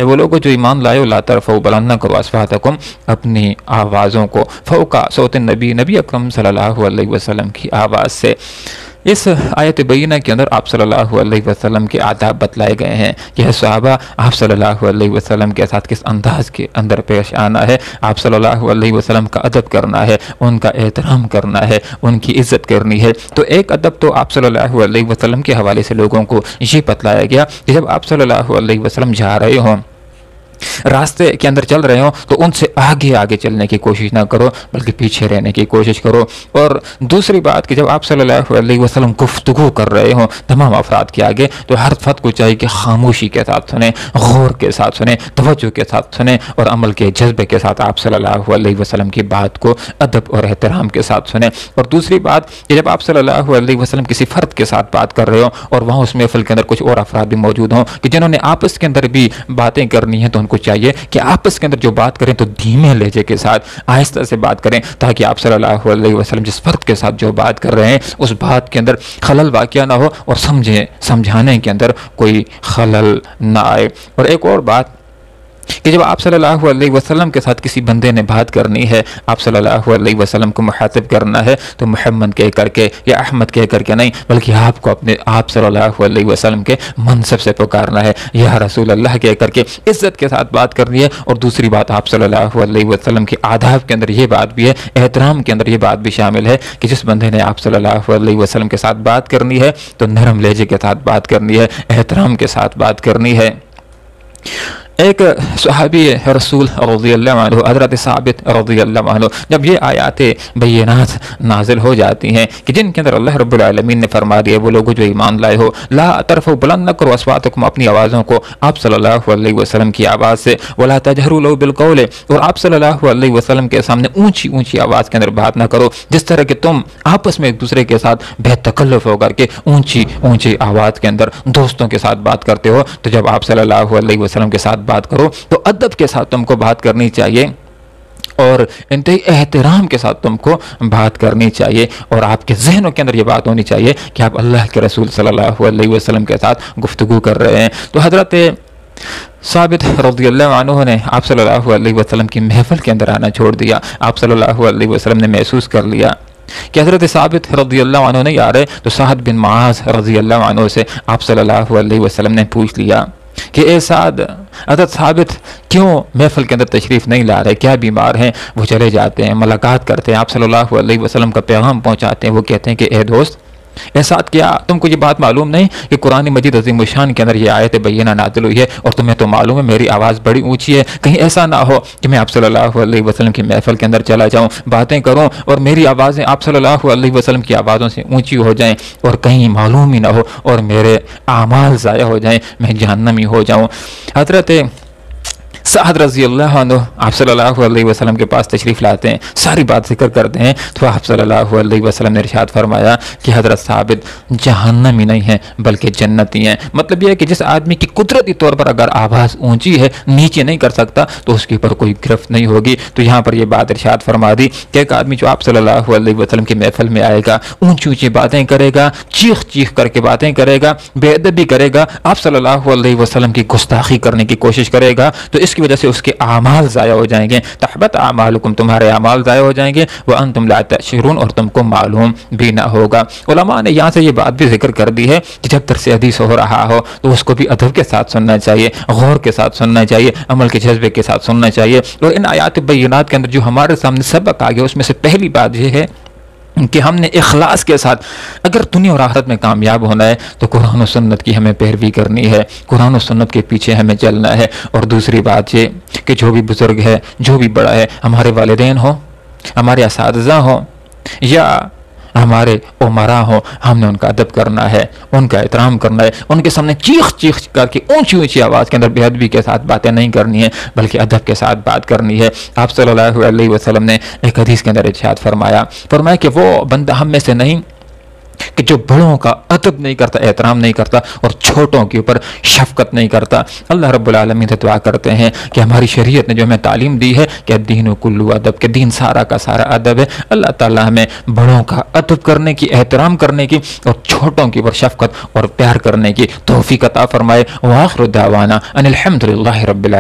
वो लोग जो ईमान लाए ला तरफ़ू बुलंद न करो अस्वातकुम अपनी आवाज़ों को फ़ौका सौत नबी नबी अकरम सल्लल्लाहु अलैहि वसल्लम की आवाज़ से। इस आयत बैना के अंदर आप सल्लल्लाहु अलैहि वसल्लम के आदाब बतलाए गए हैं कि सहाबा आप सल्लल्लाहु अलैहि वसल्लम के साथ किस अंदाज के अंदर पेश आना है, आप सल्लल्लाहु अलैहि वसल्लम का अदब करना है, उनका एहतराम करना है, उनकी इज़्ज़त करनी है। तो एक अदब तो आप सल्लल्लाहु अलैहि वसल्लम के हवाले से लोगों को ये बतलाया गया कि जब आप सल्लल्लाहु अलैहि वसल्लम जा रहे हों, रास्ते के अंदर चल रहे हो, तो उनसे आगे आगे चलने की कोशिश ना करो बल्कि पीछे रहने की कोशिश करो। और दूसरी बात कि जब आप सल्लल्लाहु अलैहि वसल्लम गुफ्तगू कर रहे हो तमाम अफराद के आगे, तो हर फर्द को चाहिए कि खामोशी के साथ सुने, गौर के साथ सुने, तवज्जो के साथ सुने और अमल के जज्बे के साथ आप सल्लल्लाहु अलैहि वसल्लम की बात को अदब और एहतराम के साथ सुने। और दूसरी बात कि जब आप सल्लल्लाहु अलैहि वसल्लम किसी फ़र्द के साथ बात कर रहे हो और वहाँ उस महफ़िल के अंदर कुछ और अफराद भी मौजूद हों कि जिन्होंने आपस के अंदर भी बातें करनी है, तो उनको चाहिए कि आपस के अंदर जो बात करें तो धीमे लहजे के साथ आहिस्ता से बात करें, ताकि आप सल्लल्लाहु अलैहि वसल्लम जिस फ़र्द के साथ जो बात कर रहे हैं उस बात के अंदर खलल वाक़या ना हो और समझाने के अंदर कोई खलल ना आए। और एक और बात कि जब आप सल्लल्लाहु अलैहि वसल्लम के साथ किसी बंदे ने बात करनी है, आप सल्लल्लाहु अलैहि वसल्लम को मुखातिब करना है, तो मोहम्मद कह करके या अहमद कह करके नहीं, बल्कि आपको अपने आप सल्लल्लाहु अलैहि वसल्लम के मनसब से पुकारना है, या रसूल अल्लाह कह करके इज़्ज़त के साथ बात करनी है। और दूसरी बात आप सल्लल्लाहु अलैहि वसल्लम के आदाब के अंदर ये बात भी है, एहतराम के अंदर ये बात भी शामिल है कि जिस बंदे ने आप सल्लल्लाहु अलैहि वसल्लम के साथ बात करनी है तो नरम लहजे के साथ बात करनी है, एहतराम के साथ बात करनी है। एक सहाबी रसूल रज़ियल्लाहु अन्हु हज़रत साबित रज़ियल्लाहु अन्हु, जब ये आयात बैनात नाजिल हो जाती हैं कि जिनके अंदर अल्लाह रब्बुल आलमीन ने फरमा दिया वो लोग जो ईमान लाए हो, ला तरफ़ू बुलंद न करो अस्वातकुम अपनी आवाज़ों को आप सल्लल्लाहु अलैहि वसल्लम की आवाज़ से, वला तजहरू लहू बिलक़ौल और आप सल्लल्लाहु अलैहि वसल्लम के सामने ऊंची ऊंची आवाज़ के अंदर बात ना करो, जिस तरह कि तुम आपस में एक दूसरे के साथ बेतकल्लुफ़ होकर के ऊंची ऊंची आवाज़ के अंदर दोस्तों के साथ बात करते हो। तो जब आप सल्लल्लाहु अलैहि वसल्लम के साथ बात करो तो अदब के साथ तुमको बात करनी चाहिए और इंतहाई एहतराम के साथ तुमको बात करनी चाहिए। और आपके जहनों के अंदर ये बात होनी चाहिए कि आप अल्लाह के रसूल सल्लल्लाहु अलैहि वसल्लम के साथ गुफ्तगू कर रहे हैं। तो हज़रत साबित रज़ियल्लाहु अन्हु ने आप सल्लल्लाहु अलैहि वसल्लम की महफिल के अंदर आना छोड़ दिया। आप सल्लल्लाहु अलैहि वसल्लम ने महसूस कर लिया कि हज़रत साबित रज़ियल्लाहु अन्हु नहीं आ रहे, तो साद बिन मुआज़ रज़ियल्लाहु अन्हु से आप सल्लल्लाहु अलैहि वसल्लम ने पूछ लिया कि ए साद, हज़रत साबित क्यों महफिल के अंदर तशरीफ़ नहीं ला रहे, क्या बीमार हैं? वो चले जाते हैं, मुलाकात करते हैं, आप सल्लल्लाहु अलैहि वसल्लम का पैगाम पहुँचाते हैं। वो कहते हैं कि ए दोस्त, एहसास क्या तुमको ये बात मालूम नहीं कि कुरान मजीद अज़ीम शान के अंदर ये आयत बैना नाज़िल हुई है और तुम्हें तो मालूम है मेरी आवाज़ बड़ी ऊंची है, कहीं ऐसा ना हो कि मैं आप सल्लल्लाहु अलैहि वसल्लम की महफिल के अंदर चला जाऊं, बातें करूं और मेरी आवाज़ें आप सल्लल्लाहु अलैहि वसल्लम की आवाज़ों से ऊंची हो जाएं और कहीं मालूम ही ना हो और मेरे आमाल ज़ाया हो जाएं, मैं जहन्नमी हो जाऊँ। हज़रत साद रज़ियल्लाहु अन्हु आप सल्लल्लाहु अलैहि वसल्लम के पास तशरीफ़ लाते हैं, सारी बात जिक्र करते हैं, तो आप सल्लल्लाहु अलैहि वसल्लम ने इरशाद फरमाया कि हज़रत साबित जहन्नमी नहीं है बल्कि जन्नती हैं। मतलब यह है कि जिस आदमी की कुदरती तौर पर अगर आवाज़ ऊंची है, नीचे नहीं कर सकता, तो उसके ऊपर कोई गिरफ्त नहीं होगी। तो यहाँ पर यह बात इरशाद फरमा दी कि एक आदमी जो आप सल्लल्लाहु अलैहि वसल्लम की महफिल में आएगा, ऊंची ऊंची बातें करेगा, चीख चीख करके बातें करेगा, बेअदबी करेगा, आप सल्लल्लाहु अलैहि वसल्लम की गुस्ताखी करने की कोशिश करेगा, तो इसकी वजह से उसके आमाल ज़ाया हो जाएंगे। तहबत आमालुकुम, तुम्हारे आमाल ज़ाया हो जाएंगे, व अंतुम ला तशऊरून, और तुमको मालूम भी ना होगा। उलमा ने यहाँ से ये बात भी जिक्र कर दी है कि जब दर्स हदीस हो रहा हो तो उसको भी अदब के साथ सुनना चाहिए, गौर के साथ सुनना चाहिए, अमल के जज्बे के साथ सुनना चाहिए। और इन आयात बैनात के अंदर जो हमारे सामने सबक आ गया उसमें से पहली बात यह है कि हमने इखलास के साथ अगर दुनिया और आखिरत में कामयाब होना है तो कुरान और सुन्नत की हमें पैरवी करनी है, कुरान और सुन्नत के पीछे हमें चलना है। और दूसरी बात ये कि जो भी बुजुर्ग है, जो भी बड़ा है, हमारे वालिदैन हो, हमारे असातिज़ा हो या हमारे उमरा हो, हमने उनका अदब करना है, उनका एहतराम करना है, उनके सामने चीख चीख करके ऊंची ऊंची आवाज़ के अंदर बेअदबी के साथ बातें नहीं करनी है बल्कि अदब के साथ बात करनी है। आप सल्लल्लाहु अलैहि वसल्लम ने एक हदीस के अंदर इरशाद फरमाया कि वो बंदा हम में से नहीं कि जो बड़ों का अदब नहीं करता, एहतराम नहीं करता और छोटों के ऊपर शफकत नहीं करता। अल्लाह रब्बुल आलमीन से दुआ करते हैं कि हमारी शरीयत ने जो हमें तालीम दी है कि दीन कुल्लु अदब, के दीन सारा का सारा अदब है। अल्लाह ताला हमें बड़ों का अदब करने की, एहतराम करने की और छोटों के ऊपर शफकत और प्यार करने की तौफीक अता फरमाए। व आखिरु दावाना अनिल हम्दुलिल्लाहि रब्बिल